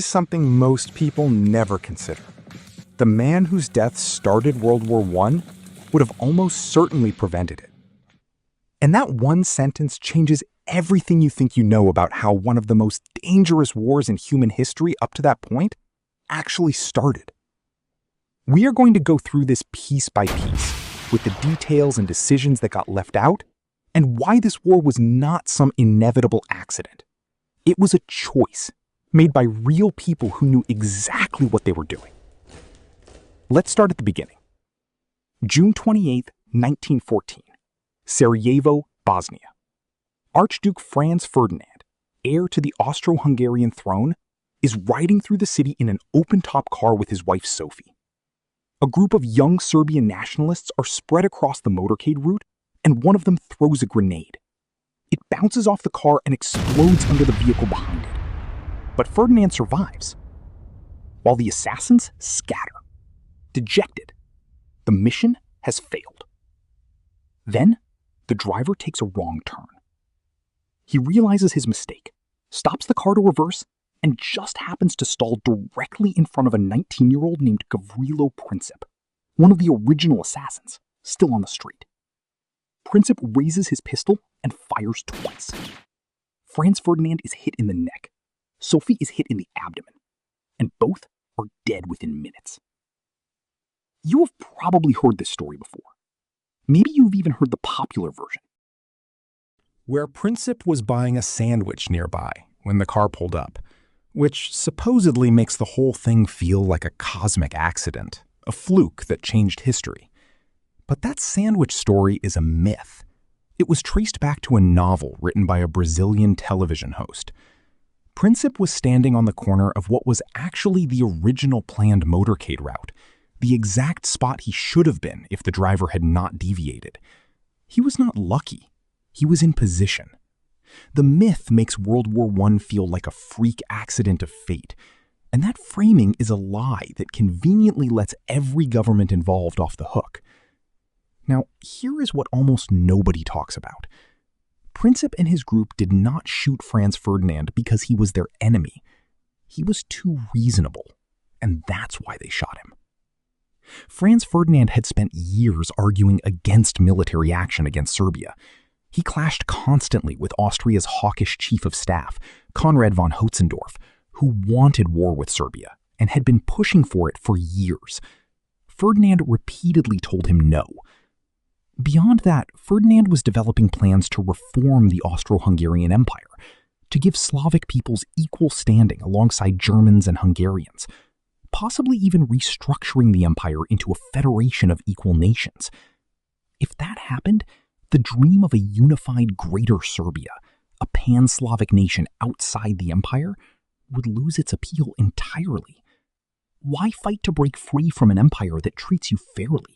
is something most people never consider. The man whose death started World War I would have almost certainly prevented it. And that one sentence changes everything you think you know about how one of the most dangerous wars in human history up to that point actually started. We are going to go through this piece by piece, with the details and decisions that got left out, and why this war was not some inevitable accident. It was a choice made by real people who knew exactly what they were doing. Let's start at the beginning. June 28, 1914, Sarajevo, Bosnia. Archduke Franz Ferdinand, heir to the Austro-Hungarian throne, is riding through the city in an open-top car with his wife Sophie. A group of young Serbian nationalists are spread across the motorcade route, and one of them throws a grenade. It bounces off the car and explodes under the vehicle behind it. But Ferdinand survives, while the assassins scatter. Dejected, the mission has failed. Then, the driver takes a wrong turn. He realizes his mistake, stops the car to reverse, and just happens to stall directly in front of a 19-year-old named Gavrilo Princip, one of the original assassins, still on the street. Princip raises his pistol and fires twice. Franz Ferdinand is hit in the neck. Sophie is hit in the abdomen, and both are dead within minutes. You have probably heard this story before. Maybe you've even heard the popular version, where Princip was buying a sandwich nearby when the car pulled up, which supposedly makes the whole thing feel like a cosmic accident, a fluke that changed history. But that sandwich story is a myth. It was traced back to a novel written by a Brazilian television host. Princip was standing on the corner of what was actually the original planned motorcade route, the exact spot he should have been if the driver had not deviated. He was not lucky. He was in position. The myth makes World War I feel like a freak accident of fate, and that framing is a lie that conveniently lets every government involved off the hook. Now, here is what almost nobody talks about. Princip and his group did not shoot Franz Ferdinand because he was their enemy. He was too reasonable, and that's why they shot him. Franz Ferdinand had spent years arguing against military action against Serbia. He clashed constantly with Austria's hawkish chief of staff, Konrad von Hotzendorf, who wanted war with Serbia and had been pushing for it for years. Ferdinand repeatedly told him no. Beyond that, Ferdinand was developing plans to reform the Austro-Hungarian Empire, to give Slavic peoples equal standing alongside Germans and Hungarians, possibly even restructuring the empire into a federation of equal nations. If that happened, the dream of a unified Greater Serbia, a pan-Slavic nation outside the empire, would lose its appeal entirely. Why fight to break free from an empire that treats you fairly?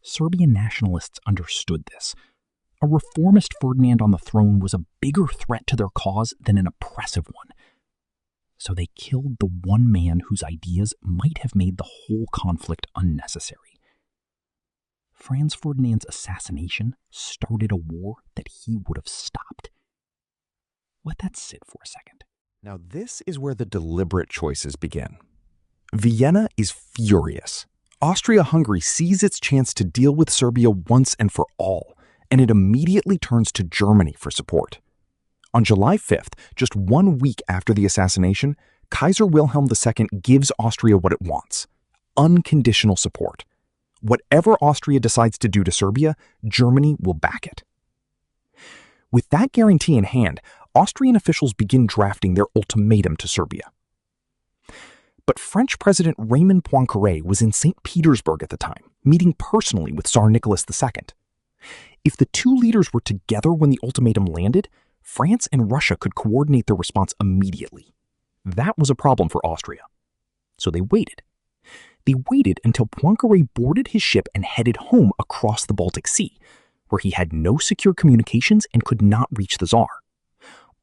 Serbian nationalists understood this. A reformist Ferdinand on the throne was a bigger threat to their cause than an oppressive one. So they killed the one man whose ideas might have made the whole conflict unnecessary. Franz Ferdinand's assassination started a war that he would have stopped. Let that sit for a second. Now this is where the deliberate choices begin. Vienna is furious. Austria-Hungary sees its chance to deal with Serbia once and for all, and it immediately turns to Germany for support. On July 5th, just 1 week after the assassination, Kaiser Wilhelm II gives Austria what it wants: unconditional support. Whatever Austria decides to do to Serbia, Germany will back it. With that guarantee in hand, Austrian officials begin drafting their ultimatum to Serbia. But French President Raymond Poincaré was in St. Petersburg at the time, meeting personally with Tsar Nicholas II. If the two leaders were together when the ultimatum landed, France and Russia could coordinate their response immediately. That was a problem for Austria. So they waited. They waited until Poincaré boarded his ship and headed home across the Baltic Sea, where he had no secure communications and could not reach the Tsar.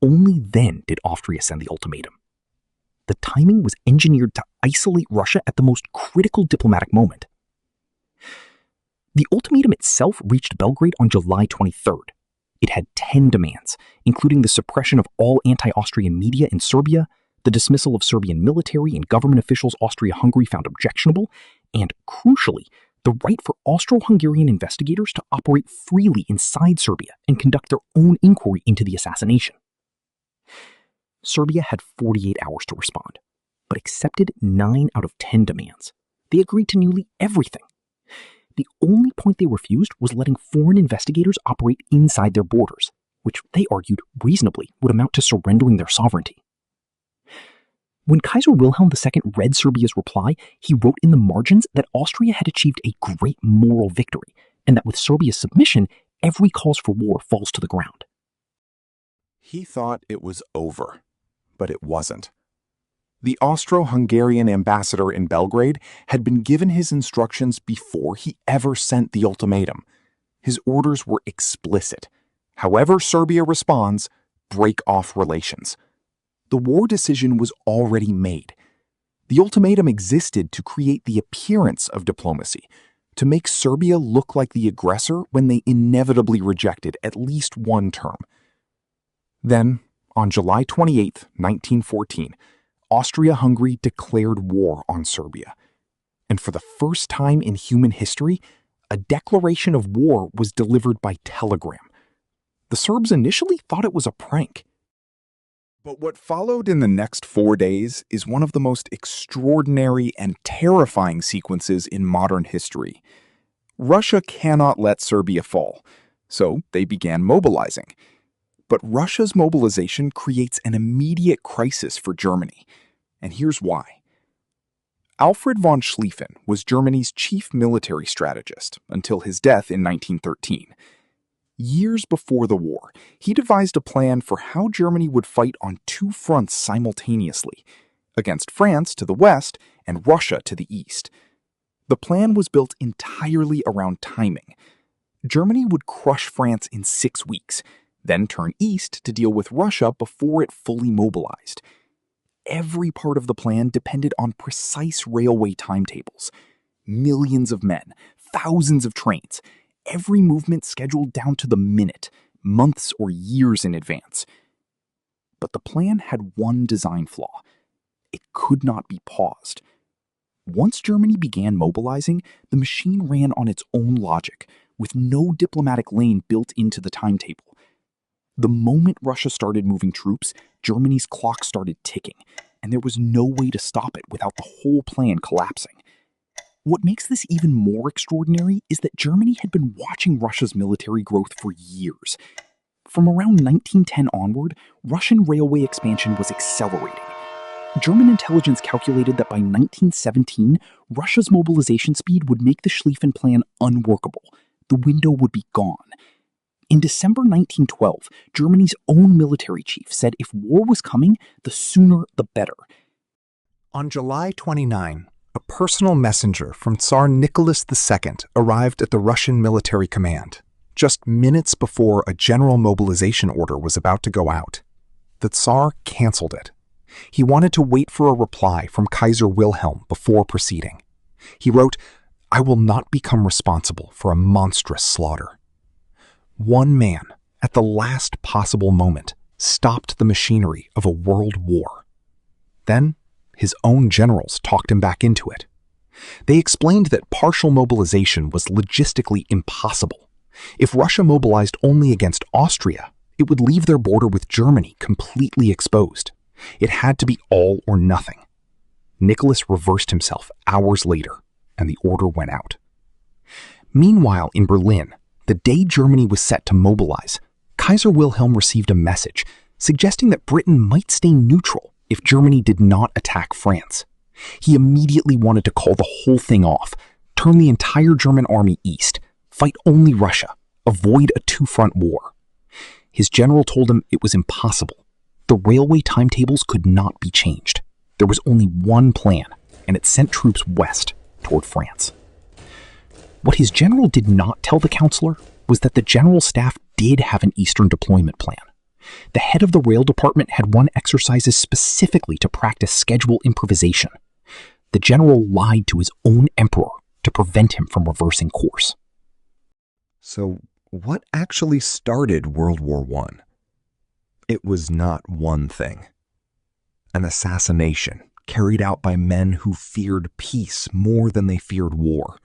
Only then did Austria send the ultimatum. The timing was engineered to isolate Russia at the most critical diplomatic moment. The ultimatum itself reached Belgrade on July 23rd. It had 10 demands, including the suppression of all anti-Austrian media in Serbia, the dismissal of Serbian military and government officials Austria-Hungary found objectionable, and, crucially, the right for Austro-Hungarian investigators to operate freely inside Serbia and conduct their own inquiry into the assassination. Serbia had 48 hours to respond, but accepted 9 out of 10 demands. They agreed to nearly everything. The only point they refused was letting foreign investigators operate inside their borders, which they argued reasonably would amount to surrendering their sovereignty. When Kaiser Wilhelm II read Serbia's reply, he wrote in the margins that Austria had achieved a great moral victory, and that with Serbia's submission, every cause for war falls to the ground. He thought it was over, but it wasn't. The Austro-Hungarian ambassador in Belgrade had been given his instructions before he ever sent the ultimatum. His orders were explicit. However Serbia responds, break off relations. The war decision was already made. The ultimatum existed to create the appearance of diplomacy, to make Serbia look like the aggressor when they inevitably rejected at least one term. Then, on July 28, 1914, Austria-Hungary declared war on Serbia. And for the first time in human history, a declaration of war was delivered by telegram. The Serbs initially thought it was a prank. But what followed in the next 4 days is one of the most extraordinary and terrifying sequences in modern history. Russia cannot let Serbia fall, so they began mobilizing. But Russia's mobilization creates an immediate crisis for Germany, and here's why. Alfred von Schlieffen was Germany's chief military strategist until his death in 1913. Years before the war, he devised a plan for how Germany would fight on 2 fronts simultaneously, against France to the west and Russia to the east. The plan was built entirely around timing. Germany would crush France in 6 weeks, then turn east to deal with Russia before it fully mobilized. Every part of the plan depended on precise railway timetables. Millions of men, thousands of trains, every movement scheduled down to the minute, months or years in advance. But the plan had one design flaw. It could not be paused. Once Germany began mobilizing, the machine ran on its own logic, with no diplomatic lane built into the timetable. The moment Russia started moving troops, Germany's clock started ticking, and there was no way to stop it without the whole plan collapsing. What makes this even more extraordinary is that Germany had been watching Russia's military growth for years. From around 1910 onward, Russian railway expansion was accelerating. German intelligence calculated that by 1917, Russia's mobilization speed would make the Schlieffen Plan unworkable. The window would be gone. In December 1912, Germany's own military chief said if war was coming, the sooner the better. On July 29, a personal messenger from Tsar Nicholas II arrived at the Russian military command, just minutes before a general mobilization order was about to go out. The Tsar canceled it. He wanted to wait for a reply from Kaiser Wilhelm before proceeding. He wrote, "I will not become responsible for a monstrous slaughter." One man, at the last possible moment, stopped the machinery of a world war. Then, his own generals talked him back into it. They explained that partial mobilization was logistically impossible. If Russia mobilized only against Austria, it would leave their border with Germany completely exposed. It had to be all or nothing. Nicholas reversed himself hours later, and the order went out. Meanwhile, in Berlin, the day Germany was set to mobilize, Kaiser Wilhelm received a message suggesting that Britain might stay neutral if Germany did not attack France. He immediately wanted to call the whole thing off, turn the entire German army east, fight only Russia, avoid a 2-front war. His general told him it was impossible. The railway timetables could not be changed. There was only one plan, and it sent troops west toward France. What his general did not tell the counselor was that the general staff did have an Eastern deployment plan. The head of the rail department had run exercises specifically to practice schedule improvisation. The general lied to his own emperor to prevent him from reversing course. So, what actually started World War I? It was not one thing. An assassination carried out by men who feared peace more than they feared war.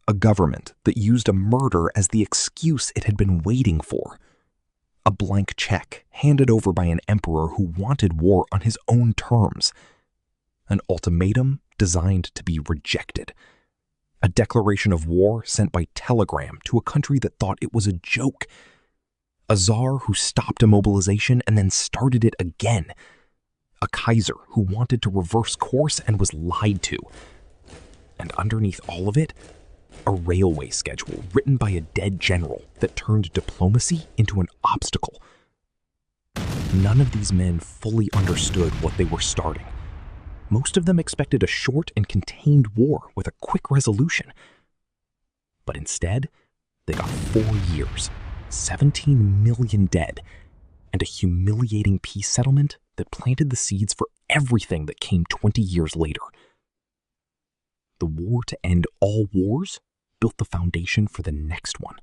A government that used a murder as the excuse it had been waiting for. A blank check handed over by an emperor who wanted war on his own terms. An ultimatum designed to be rejected. A declaration of war sent by telegram to a country that thought it was a joke. A Tsar who stopped a mobilization and then started it again. A Kaiser who wanted to reverse course and was lied to. And underneath all of it, a railway schedule written by a dead general that turned diplomacy into an obstacle. None of these men fully understood what they were starting. Most of them expected a short and contained war with a quick resolution. But instead, they got 4 years, 17 million dead, and a humiliating peace settlement that planted the seeds for everything that came 20 years later. The war to end all wars built the foundation for the next one.